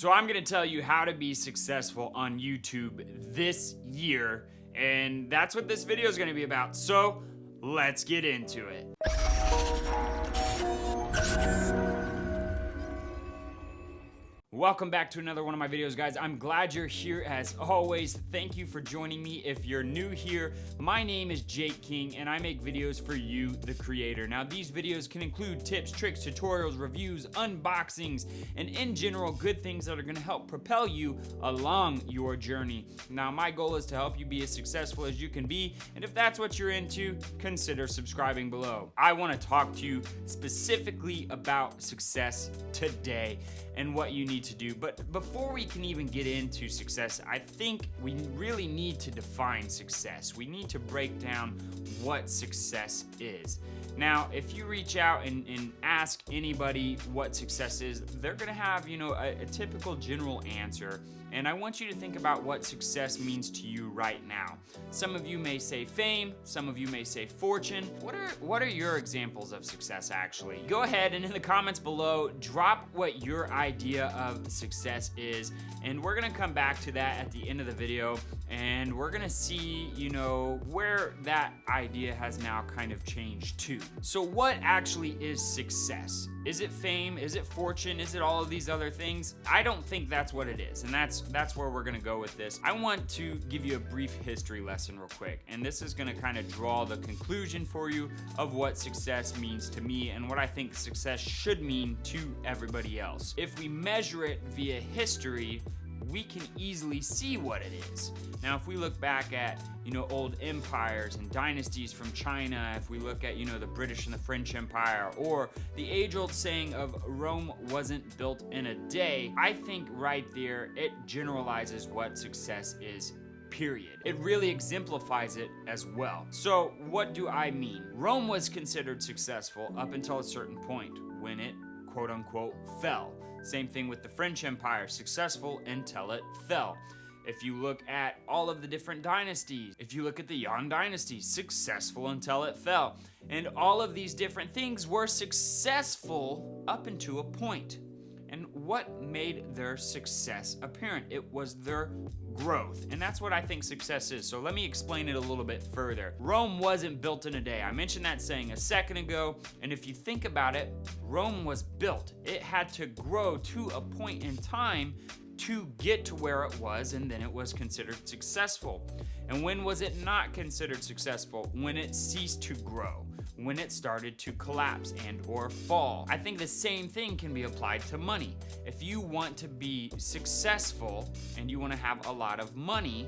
So I'm gonna tell you how to be successful on YouTube this year, and that's what this video is gonna be about. So let's get into it. Welcome back to another one of my videos, guys. I'm glad you're here as always. Thank you for joining me. If you're new here, my name is Jake King and I make videos for you, the creator. Now, these videos can include tips, tricks, tutorials, reviews, unboxings, and in general, good things that are gonna help propel you along your journey. Now, my goal is to help you be as successful as you can be, and if that's what you're into, consider subscribing below. I wanna talk to you specifically about success today and what you need to do. But before we can even get into success, I think we really need to define success. We need to break down what success is. Now, if you reach out and ask anybody what success is, they're gonna have, a typical general answer. And I want you to think about what success means to you right now. Some of you may say fame, some of you may say fortune. What are your examples of success, actually? Go ahead and in the comments below, drop what your idea of success is, and we're gonna come back to that at the end of the video, and we're gonna see, where that idea has now kind of changed to. So what actually is success? Is it fame? Is it fortune? Is it all of these other things? I don't think that's what it is, and that's where we're gonna go with this. I want to give you a brief history lesson real quick, and this is gonna kind of draw the conclusion for you of what success means to me and what I think success should mean to everybody else. If we measure it via history, we can easily see what it is. Now, if we look back at, old empires and dynasties from China, if we look at, the British and the French Empire, or the age-old saying of Rome wasn't built in a day, I think right there, it generalizes what success is. Period. It really exemplifies it as well. So what do I mean? Rome was considered successful up until a certain point when it, quote unquote, fell. Same thing with the French Empire, successful until it fell. If you look at all of the different dynasties, if you look at the Yuan dynasty, successful until it fell. And all of these different things were successful up until a point. And what made their success apparent? It was their growth. And that's what I think success is. So let me explain it a little bit further. Rome wasn't built in a day. I mentioned that saying a second ago. And if you think about it, Rome was built. It had to grow to a point in time to get to where it was, and then it was considered successful. And when was it not considered successful? When it ceased to grow, when it started to collapse and or fall. I think the same thing can be applied to money. If you want to be successful and you want to have a lot of money,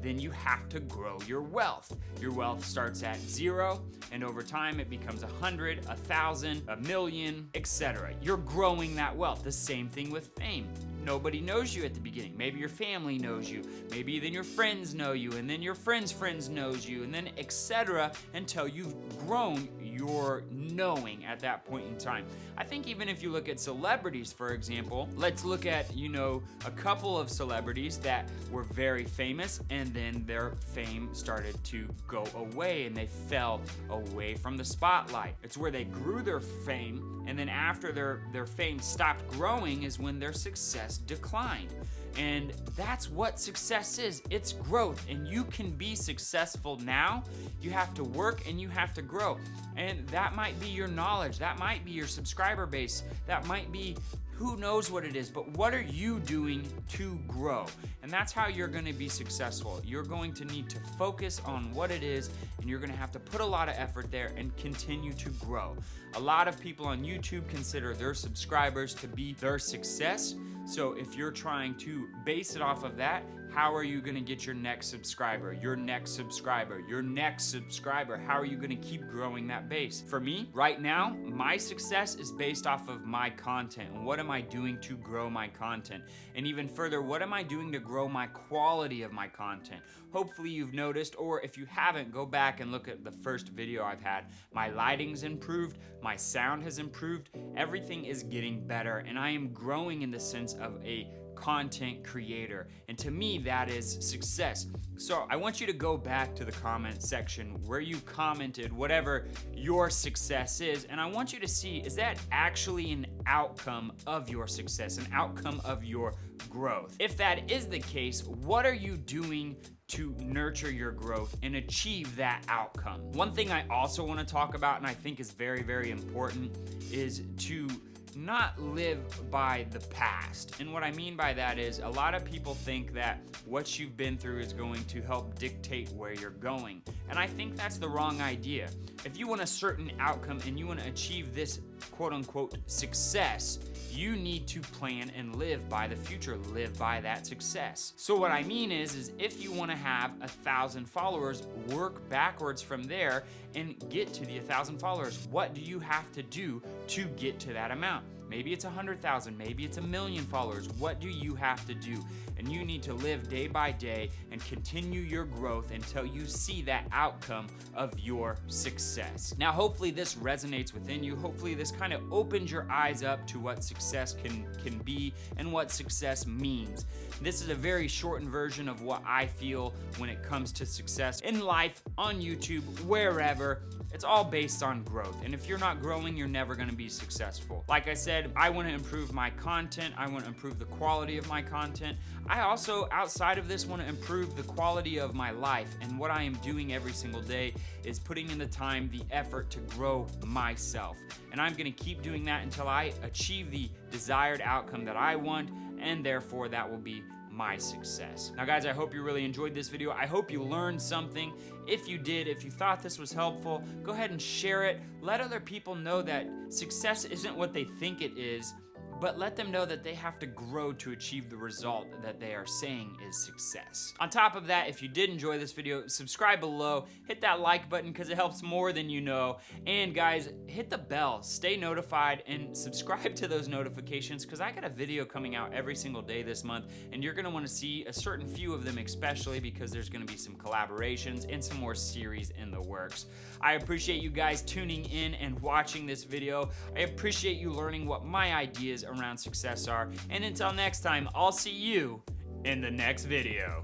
then you have to grow your wealth. Your wealth starts at 0, and over time it becomes 100, 1,000, 1,000,000, etc. You're growing that wealth. The same thing with fame. Nobody knows you at the beginning. Maybe your family knows you. Maybe then your friends know you, and then your friends' friends knows you, and then etc. until you've grown your knowing at that point in time. I think even if you look at celebrities, for example, let's look at, a couple of celebrities that were very famous, and then their fame started to go away and they fell away from the spotlight. It's where they grew their fame, and then after their fame stopped growing is when their success declined. And that's what success is. It's growth, and you can be successful now. You have to work and you have to grow. And that might be your knowledge, that might be your subscriber base, that might be who knows what it is, but what are you doing to grow? And that's how you're gonna be successful. You're going to need to focus on what it is, and you're gonna have to put a lot of effort there and continue to grow. A lot of people on YouTube consider their subscribers to be their success. So if you're trying to base it off of that, how are you gonna get your next subscriber, your next subscriber, your next subscriber? How are you gonna keep growing that base? For me, right now, my success is based off of my content. And what am I doing to grow my content? And even further, what am I doing to grow my quality of my content? Hopefully you've noticed, or if you haven't, go back and look at the first video I've had. My lighting's improved, my sound has improved, everything is getting better, and I am growing in the sense of a content creator. And to me, that is success. So I want you to go back to the comment section where you commented whatever your success is, and I want you to see, is that actually an outcome of your success, an outcome of your growth. If that is the case, what are you doing to nurture your growth and achieve that outcome? One thing I also want to talk about, and I think is very, very important, is to not live by the past. And what I mean by that is a lot of people think that what you've been through is going to help dictate where you're going. And I think that's the wrong idea. If you want a certain outcome and you want to achieve this quote unquote success, you need to plan and live by the future, live by that success. So what I mean is if you want to have 1,000 followers, work backwards from there and get to the 1,000 followers. What do you have to do to get to that amount? Maybe it's 100,000, maybe it's 1,000,000 followers. What do you have to do? And you need to live day by day and continue your growth until you see that outcome of your success. Now, hopefully this resonates within you. Hopefully this kind of opens your eyes up to what success can be and what success means. This is a very shortened version of what I feel when it comes to success in life, on YouTube, wherever. It's all based on growth. And if you're not growing, you're never gonna be successful. Like I said, I wanna improve my content. I wanna improve the quality of my content. I also, outside of this, wanna improve the quality of my life. And what I am doing every single day is putting in the time, the effort to grow myself. And I'm gonna keep doing that until I achieve the desired outcome that I want, and therefore that will be my success. Now guys, I hope you really enjoyed this video. I hope you learned something. If you did, if you thought this was helpful, go ahead and share it. Let other people know that success isn't what they think it is, but let them know that they have to grow to achieve the result that they are saying is success. On top of that, if you did enjoy this video, subscribe below, hit that like button because it helps more than you know. And guys, hit the bell, stay notified, and subscribe to those notifications because I got a video coming out every single day this month, and you're gonna wanna see a certain few of them, especially because there's gonna be some collaborations and some more series in the works. I appreciate you guys tuning in and watching this video. I appreciate you learning what my ideas around success are. And until next time, I'll see you in the next video.